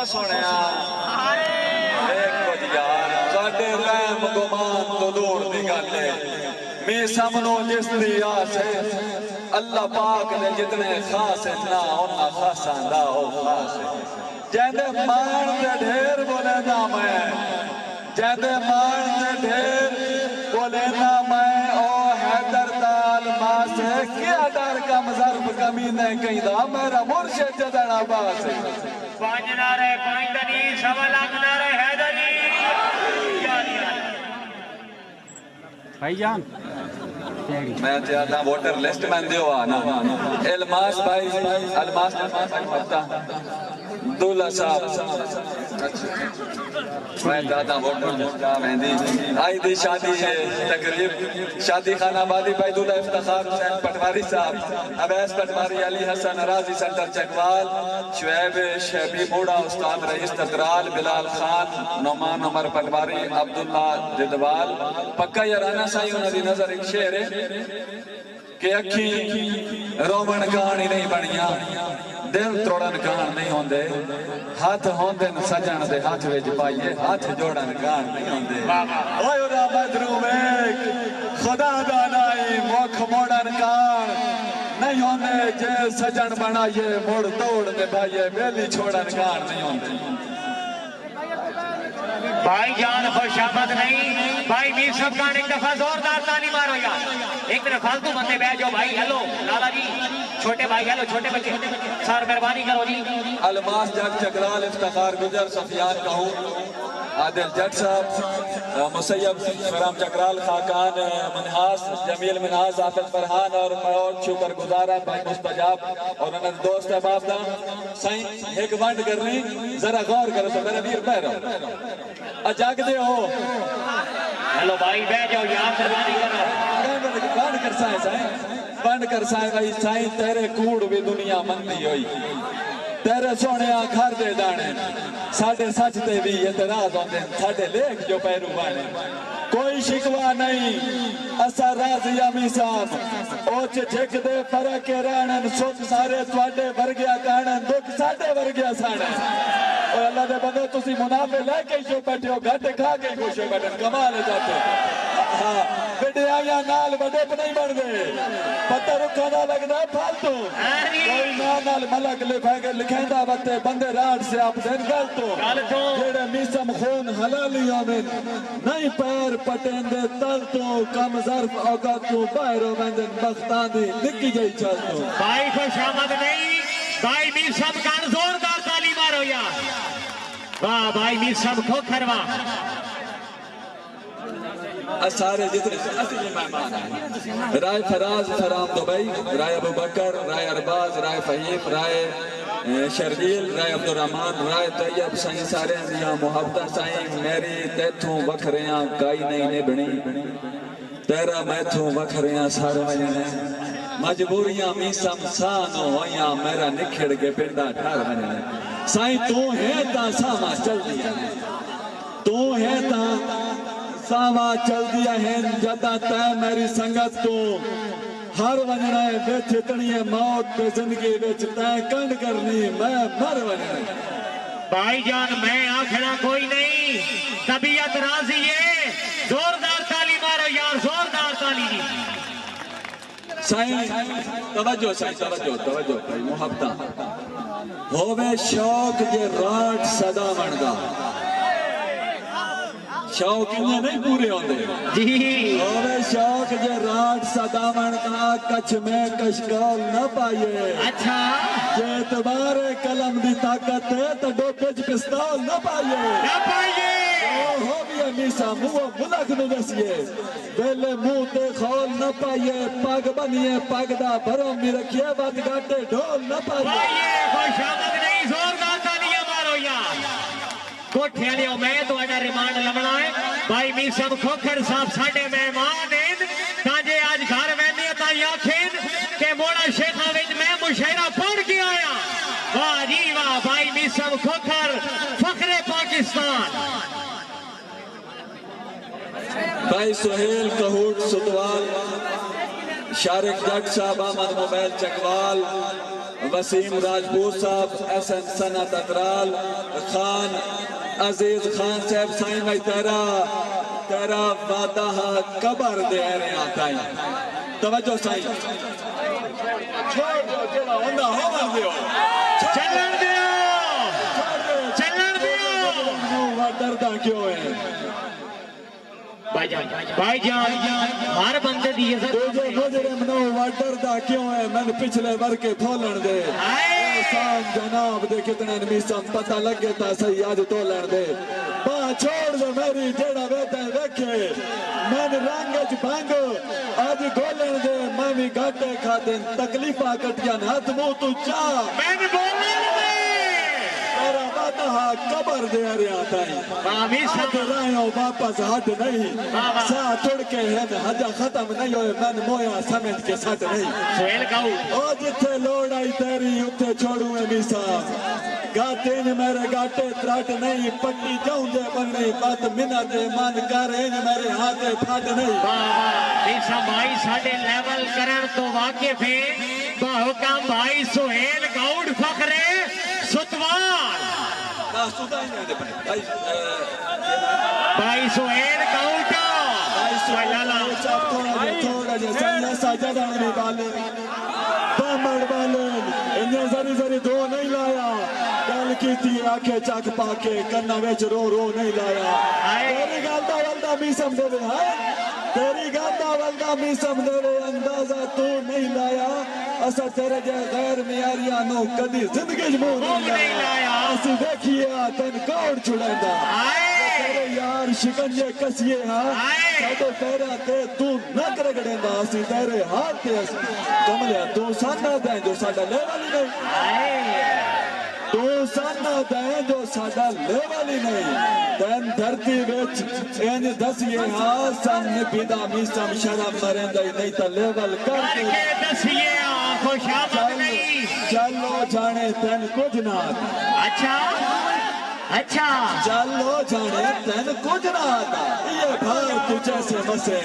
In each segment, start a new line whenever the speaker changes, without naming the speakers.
سونے ایک کچھ یار ساڑھے رحم گمان تو دور دی گالے میں سمنو جس دی آس ہے اللہ پاک نے جتنے خاص ہے نا انہا خاص آندہ ہو خاص ہے جہدے مان دے ڈھیر بولے نا میں جہدے مان دے ڈھیر بولے نا میں او حیدر دال ماں سے کیا ڈر کم ظرف کمی نہیں کہیں دا میرا مرشد جدن عباس ہے
پانچ نعرے پرندنی سوا لاکھ نعرے حیدری
بھائی جان
میں چاہتا ہوں ووٹر لسٹ میں دیو آنا الماس بھائی الماس دولہ صاحب میں چاہتا ہوں ووٹر لسٹ میں دی آئی دی شادی ہے تقریب شادی خانہ آبادی بھائی دولہ افتخار حسین پٹواری صاحب عبیس پٹواری علی حسن راضی سنٹر چکوال شعیب شیبی موڑا استاد رئیس تقرال بلال خان نعمان عمر پٹواری عبداللہ جدوال پکا یارانہ سائی انہوں دی نظر ایک شعر ہے کہ اکھی رومن کہانی نہیں بنیاں دل توڑن کہان نہیں ہوندے ہاتھ ہوندے سجن دے ہاتھ ویج پائیے ہاتھ جوڑن کہان نہیں ہوندے اوہ رحمت رومیک خدا دانائی موکھ موڑن کہان نہیں ہوندے جے سجن بنائیے موڑ توڑ دے بھائیے بیلی چھوڑن کہان نہیں ہوندے
بھائی جان خوش آمد نہیں بھائی میر صاحب کان ایک دفعہ زوردار تانی مارو یار ایک طرح فالتو بندے بیٹھ جاؤ بھائی ہیلو لالا جی چھوٹے بھائی ہیلو چھوٹے بچے سار مہربانی کرو جی
الماس جٹ چکرال افتخار گجر سفیان کہوں عادل جٹ صاحب مسیب فرام چکرال خاکان منحاس جمیل منحاس حافظ فرحان اور موت شکر گزارہ بھائی مستجاب اور انہوں دوست احباب دا سائیں ایک بانڈ کرنی ذرا غور کرو تو میرے بیر پہ رہو اجاگ دے ہو
ہیلو بھائی بیٹھ جاؤ یار مہربانی کرو
بانڈ کر سائیں بانڈ کر سائیں بھائی سائیں تیرے کوڑ بھی دنیا مندی ہوئی تیرے سونے آنکھار دے دانے ساڑھے سچ تے بھی اعتراض ہوندے ساڑھے لیک جو پیرو بانے کوئی شکوا نہیں اسا راضی امی صاحب اوچ جھک دے فرق کے رانن سوچ سارے تواڈے ورگیا کانن دکھ ساڑھے ورگیا سانن اور اللہ دے بندے تسی منافع لے کے جو بیٹھے ہو گھٹ کھا کے خوش ہو بیٹھے کمال جاتے ہاں بیٹے آیا نال بڑے پہ نہیں بڑھ دے پتہ رکھا نہ لگ دے پھالتو کوئی نال ملک لکھیں دا بتے بندے راڑ سے آپ دن گلتو جیڑے میسم خون حلالیوں میں نہیں پیر پٹیں دے تلتو کم ظرف اوگتو باہرو مندن بختان دی نکی جائی چلتو
بھائی خوش آمد نہیں بھائی میر صاحب کان زوردار تالی مارو یار واہ بھائی میر صاحب کھوکھر واہ
سارے جتنے اصلی مہمان ہیں رائے فراز فرام دبئی رائے ابو بکر رائے ارباز رائے فہیم رائے شرجیل رائے عبدالرحمن رائے طیب سائیں سارے ہیں محبتہ سائیں میری تیتھوں وکھریاں کائی نہیں نے بنی تیرا میتھوں وکھریاں سارے وجنے مجبوریاں میسم سانو ہویاں میرا نکھڑ کے پنڈا ٹھار وجنے سائیں تو ہے تا ساما چل دیا تو ہے تا ساما چل دیا ہے جتا تے میری سنگت تو ہر ونجنا ہے بیچ اتنی ہے موت پہ زندگی بیچ تے کنڈ کرنی میں مر ونجنا
بھائی جان میں آنکھنا کوئی نہیں طبیعت راضی ہے زوردار تالی مارو یار زوردار تالی جی
سائیں توجہ سائیں توجہ بھائی محبتہ ہووے شوق جے راٹ صدا منگا شوق انہیں نہیں پورے ہوندے
جی
ہووے شوق جے راٹ صدا منگا کچھ میں کشکول نہ پائیے
اچھا
جے اعتبار قلم دی طاقت ہے تو ڈوپج پستول نہ پائیے ہو بھی امیسا موہ ملک نو دسیے ویلے موہ تے خول نہ پائیے پاگ بنیے پاگ دا بھرو می رکھیے بات گاٹے ڈھول نہ پائیے
خوش آمد نہیں زوردار تالیاں مارو یار کوٹھے لیو میں تو اڈا ریمانڈ لمنا ہے بھائی میر صاحب کھوکھر صاحب ساڑھے مہمان ہیں تانجے آج گھر ویندی تا یاکھیں کہ موڑا شیخہ وچ میں مشاعرہ پڑھ کے آیا واہ جی واہ بھائی میر صاحب کھوکھر فخر پاکستان
بھائی سہیل کہوٹ ستوال شارق جٹ صاحب آمد موبیل چکوال وسیم راجپوت صاحب حسن سنت اطرال خان عزیز خان صاحب سائیں میں تیرا وعدہ قبر دے رہے آتا ہے توجہ سائیں چھوڑ دو جڑا ہوندہ ہو دیو
چلن دیو چلن دیو
ڈردہ کیوں ہے
بھائی جان ہر بندے دی عزت
مجرم نو ڈردہ کیوں ہے میں نے پچھلے ورکے پھولن دے سام جناب دے کتنے نمیسم پتہ لگے تا صحیح آج تولن دے چھوڑ دے میری جیڑا بیٹا ویکھے میں نے رنگج بھانگو آج گولن دے میں بھی گھاٹے کھا دیں تکلیفہ کٹیاں ہاتھ منہ تو چاہ
میں نے بولنے
میرا وعدہ قبر دے رہے آتا ہے ہاتھ رائے ہو واپس ہاتھ نہیں ساتھ اڑ کے ہیں حجا ختم نہیں ہوئے میں نے مویا سمیت کے ساتھ نہیں
سویل کہو
او جتھے لوڑ آئی تیری اتھے چھوڑوں اے میسا گاتے نے میرے گاٹے تراٹ نہیں پٹی جاؤں دے بننے بات منہ دے مان کارے میرے ہاتھے پھاٹ نہیں
میسا بھائی ساڑھے لیول کرن تو واقف ہیں بہکام بھائی سہیل گاؤڈ فخرے ستوان بھائی سہیل گاؤڈ
تھوڑا جیسا ساجدہ نے بالے بامڑ بالے انہیں زری زری دو نہیں لایا گل کی تھی آنکھیں چاک پاکے کرنا ویچ رو رو نہیں لایا تیری گالدہ والدہ بھی سمجھے دے تیری گالدہ والدہ بھی سمجھے دے اندازہ تو نہیں لایا اسا تیرے جائے غیر میاریانو کدی زندگی جمہور نہیں لایا اسی دیکھئے آتن کوڑ چھڑیں دا تیرے یار شکنجے کسیے ہاں ساتھو تیرا تے تو نک رگڑیں دا اسی تیرے ہاتھ تے اسی کملیا تو سانہ دیں جو ساڑھا لے والی نہیں تو سانہ دیں جو ساڑھا لے والی نہیں تین دھرتی ویچ این دسیے ہاں سامنے پیدا میسم شرم مرین دائی نہیں تا لیول کر کے
دسیے خوش آمد نہیں
چلو جانے تین کچھ نات
اچھا
چلو جانے تین کچھ نات یہ بھار تجھے سے مسے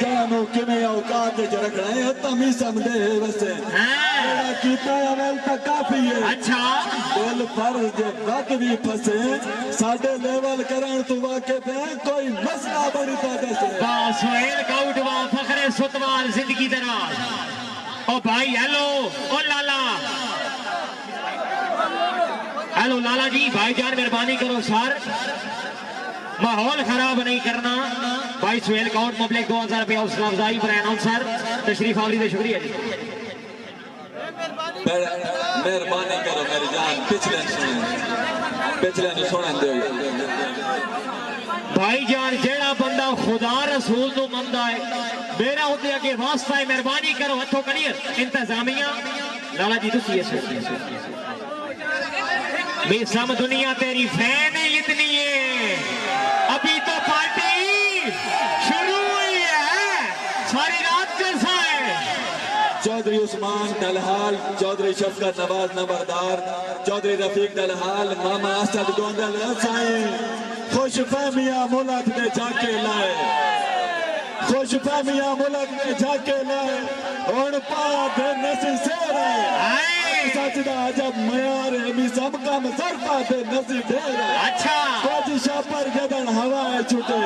جانو کمیں اوقات جو رکھ رہے ہیں تمی سمدے وسے میرا کیتا عمل تک کافی ہے دل پر جے وقت بھی پھسے ساڑھے لیول کرن تو واقف ہے کوئی مسئلہ بڑی تا دسے
سہیل گاؤڈ وہاں فخر ستوان زندگی دراز او بھائی ہیلو او لالا ہیلو لالا جی بھائی جان مہربانی کرو سر ماحول خراب نہیں کرنا بھائی سہیل گاؤڈ مبلغ 2000 روپیہ حوصلہ افزائی برائے اناؤنسر تشریف آوری دے شکریہ جی
مہربانی کرو میری جان پچھلے نے سنن دے
بھائی جان جیڑا بندہ خدا رسول تو مندہ ہے میرا ہوتے اگے واسطہ ہے مہربانی کرو ہتھوں کنیر انتظامیہ لالا جی تو سیئے میسم دنیا تیری فین اتنی ہے ابھی تو پارٹی شروع ہوئی ہے ساری رات جیسا ہے
چودھری عثمان ڈلحال چودھری شفقت نواز نبردار چودھری رفیق ڈلحال ماما اسد گوندل سائیں خوش فہمیاں ملک نے جا کے لائے خوش فہمیاں ملک نے جا کے لائے اور پا دے نسی سے رہے سچدہ جب میار ہمی سب کام سرپا دے نسی دے رہے کچھ شاپر جدن ہوائے چھوٹے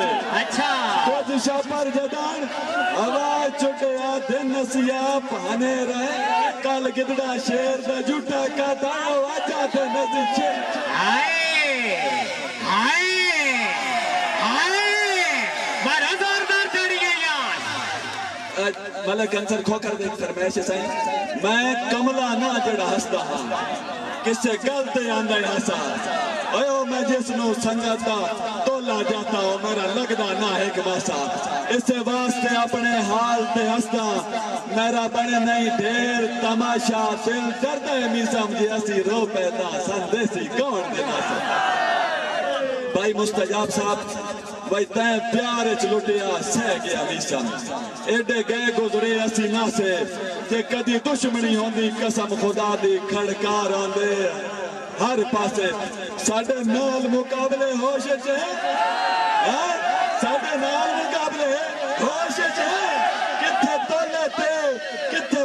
کچھ شاپر جدن ہوائے چھوٹے آدھے نسیہ پانے رہے کل گدڑا شیر دے جھوٹا کا داؤ آجا دے نسی شیر ملک انسر کھوکر دیکھ فرمائش سائیں میں کملہ نہ جڑا ہستا ہاں کس سے گلتے آندھائی ہسا اوہ میں جس نو سنگتا تولا جاتا ہوں میرا لگدا نہ ایک واسا اس سے واسطے اپنے حال تے ہستا میرا بڑے نہیں دیر تماشا دل درد ہے میسم جی اسی رو پیدا سندیسی کون دینا سا بھائی مستجاب صاحب بھائی تین پیارے چلوٹیا سہ گیا میسم ایڈے گئے گزرے اسی نہ سے کہ کدی دشمنی ہوندی قسم خدا دی کھڑکار آندے ہر پاسے ساڑھے نال مقابلے ہوش چاہے ساڑھے نال مقابلے ہوش چاہے کتھے تولے تے کتھے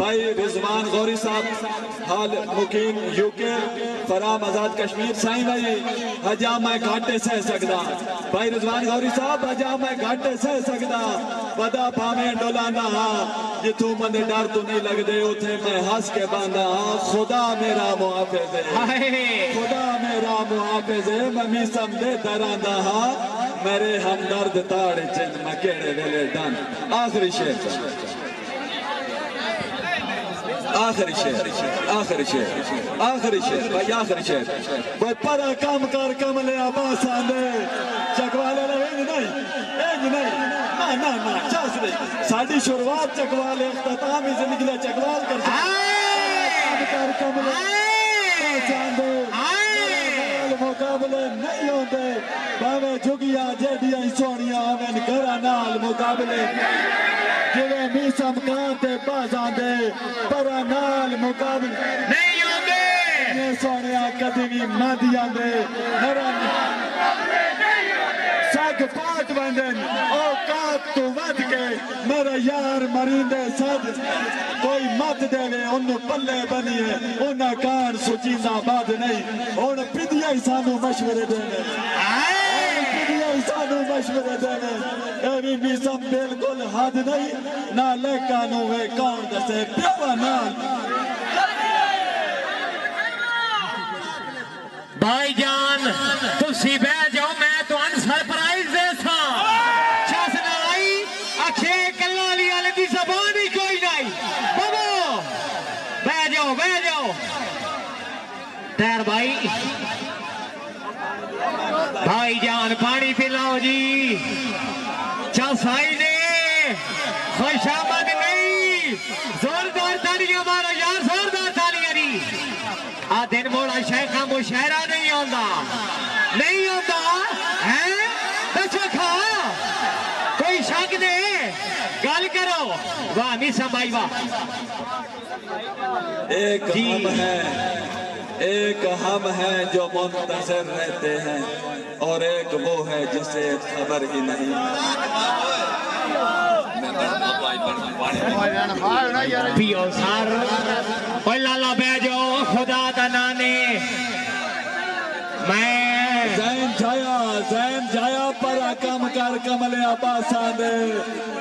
بھائی رضوان غوری صاحب حال مقیم یوکے فرام آزاد کشمیر سائیں بھائی ہجا میں گھاٹے سہ سکدا بھائی رضوان غوری صاحب ہجا میں گھاٹے سہ سکدا ودا پھامیں ڈولانا ہاں جتوں مندے ڈر تو نہیں لگ دے اتھے میں ہنس کے باندھا ہاں خدا میرا محافظ ہے خدا میرا محافظ ہے میں میسم دے دراندا ہاں میرے ہمدرد تاڑے چند میں کیڑے ویلے ڈان آخری شعر آخری شعر آخری شعر آخری شعر بھائی آخری شعر بھائی پرا کام کر کملے آباس آندے چکوالے لے نہیں نا چاس نہیں ساڑھی شروعات چکوالے اختتامی زندگی لے چکوال کر کام کر کملے آباس آندے مقابلے نہیں ہوندے باوے جھگیاں جیڈیاں سونیاں ہمیں گھرہ نال مقابلے جوے میسم کانتے بازاں دے پرا نال مقابلے
نہیں ہوندے
نے سونیاں قدیمی مادیاں دے نران ساگ پاٹ بندن اوقات تو ود کے میرا یار مریندے سد کوئی مت دے وے انہوں پلے بنی ہے انہاں کار سچیزہ باد نہیں انہوں پیدیاں سانو مشورے دینے پیدیاں سانو مشورے دینے ایوی میسم بالکل حد نہیں نہ لیکانو ہے کون دسے پیوا نال
بھائی جان تسی بہ جاؤ میں تو ان سرپرائز دے سا چاسنا آئی اکھے کلالی والے دی زبان ہی کوئی نہیں بابو بہ جاؤ تیر بھائی جان پانی پلاؤ جی چاسائی نے خوش آمد نہیں زوردار تالیاں مارو یار زوردار تالیاں نہیں آ دن موڑا شیخہ مشاعرہ نہیں ہوندہ ہے دچھو کھا کوئی شک دے گال کرو واہ میسم بھائی واہ
ایک ہم ہیں جو منتظر رہتے ہیں اور ایک وہ ہے جسے خبر ہی نہیں
پیو سار اوہ لالا بے جو خدا دا نانے میں
زین جایا پرا کم کر کملے آباساں دے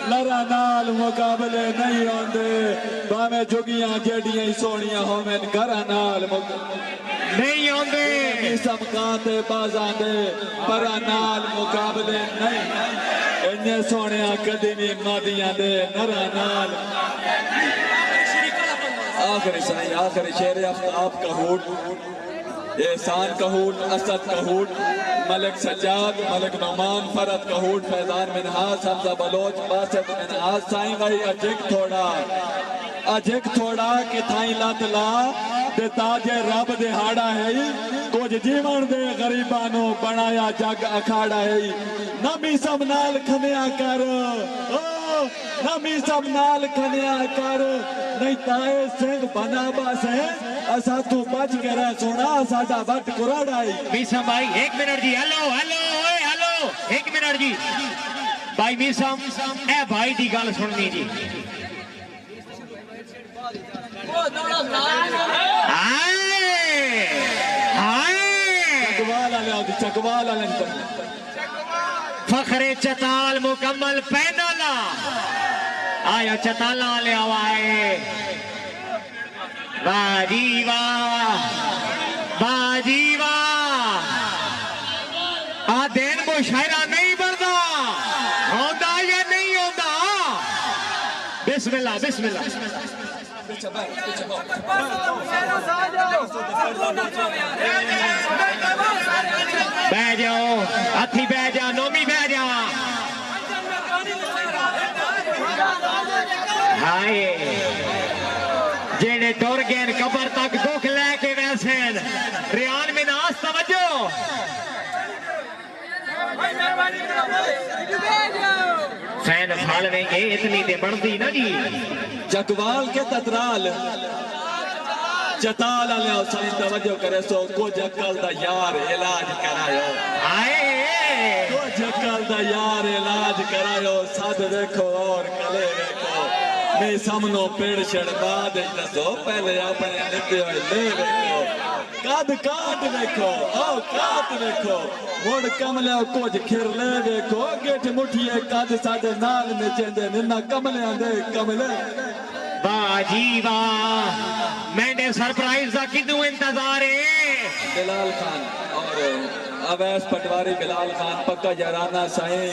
لرا نال مقابلے نہیں ہوندے باویں جھگیاں جیڑیاں سونیاں ہومیں گھرہ نال مقابلے
نہیں ہوندے
میسم کانتے بازاں دے پرا نال مقابلے نہیں انہیں سونیاں قدیمی مادیاں دے نرا نال آخری سنائی آخری شعر آفتاب کا ہوٹ احسان کا ہوٹ اسد کا ہوٹ ملک سجاد ملک نعمان فرد کا ہوٹ فیضان منحاس حمزہ بلوچ باسط منحاس سائیں بھائی اجک تھوڑا کہ تھائیں لات لا دے تاج رب دے ہاڑا ہے کچھ جیون دے غریبانوں بنایا جگ اکھاڑا ہے نمی سب نال کھنیا کر نمی سب نال کھنیا کر نہیں تائے سنگ بنا باس ہے اسا تو بچ کے رہ سونا ساڑا وقت قرآن آئی
میسم بھائی ایک منٹ جی ہیلو ایک منٹ جی بھائی میسم اے بھائی دی گال سننی جی
چکوالا
فخر چتال مکمل پینالا آیا چتالا لے آوائے باجیوا آ دین مشاعرہ نہیں بردہ ہوندہ یا نہیں ہوندہ بسم اللہ بہ جاؤ ہاتھی بہ جا نومی بہ جا ہائے جیڑے ٹور گئے قبر تک دکھ لے کے ویسین ریان میں ناس توجہ فین پھال میں یہ اتنی دے بڑھتی نا جی
چکوال کے تترال چتال علیہ حسین توجہ کرے سو کو جکل دا یار علاج کرایو کو جکل دا یار علاج کرایو ساتھ دیکھو اور کلے دیکھو میں سامنو پیڑ چھڑ بعد دسو پہلے اپنے نتے ہوئے لے ویکھو قد کاٹ ویکھو اوقات ویکھو مڑ کملے کچھ کھر لے ویکھو گیٹ مٹھیے قد ساڈے نال نچندے نہ کملیاں دے کملے
واہ جی واہ میں نے سرپرائز دا کدوں انتظار ہے
بلال خان اور اویس پٹواری بلال خان پکا یارانہ سائیں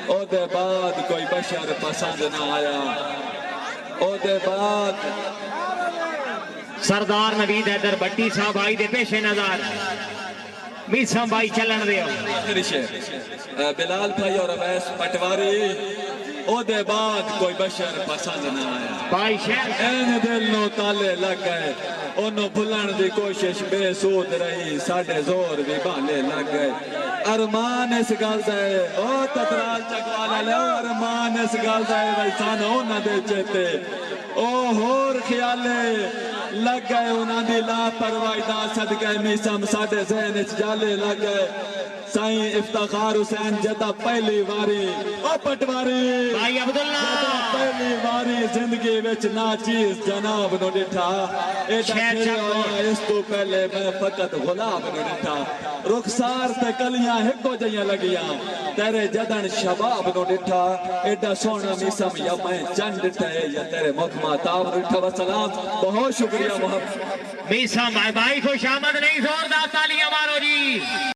او دے بعد کوئی بشر پسند نہ آیا او دے بعد
سردار نوید حیدر بٹی صاحب آئی دے پیش نظر میسم بھائی چلن دیو
آخری شیر بلال بھائی اور اویس پٹواری او دے بعد کوئی بشر پسند نہ آیا
بھائی شیر
این دل نو تالے لگ گئے انہوں بھلن دی کوشش بے سود رہی ساڑھے زور بھی بالے لگ گئے ارمان اس گل دے او تطرال چکوالا لے ارمان اس گل دے ویسان ہونا دے چیتے او ہور خیالے لگ گئے انہاں دی لا پروائی دا صدقے میسم ساڑھے ذہن اچ جالے لگ گئے سائیں افتخار حسین جتا پہلی واری او پٹواری
بھائی عبداللہ
جتا پہلی واری زندگی وچ ناچیز جناب نو ڈٹھا ایڈا کھڑے ہویا اس تو پہلے میں فقط غلاب نو ڈٹھا رخسار تے کلیاں ہکو جیاں لگیاں تیرے جدن شباب نو ڈٹھا ایڈا سونا میسم یا میں چند ڈٹھے یا تیرے مکمہ تاب ڈٹھا وسلام بہت شکریہ محمد
میسم بھائی کو شامد نہیں زوردار تالیاں مارو جی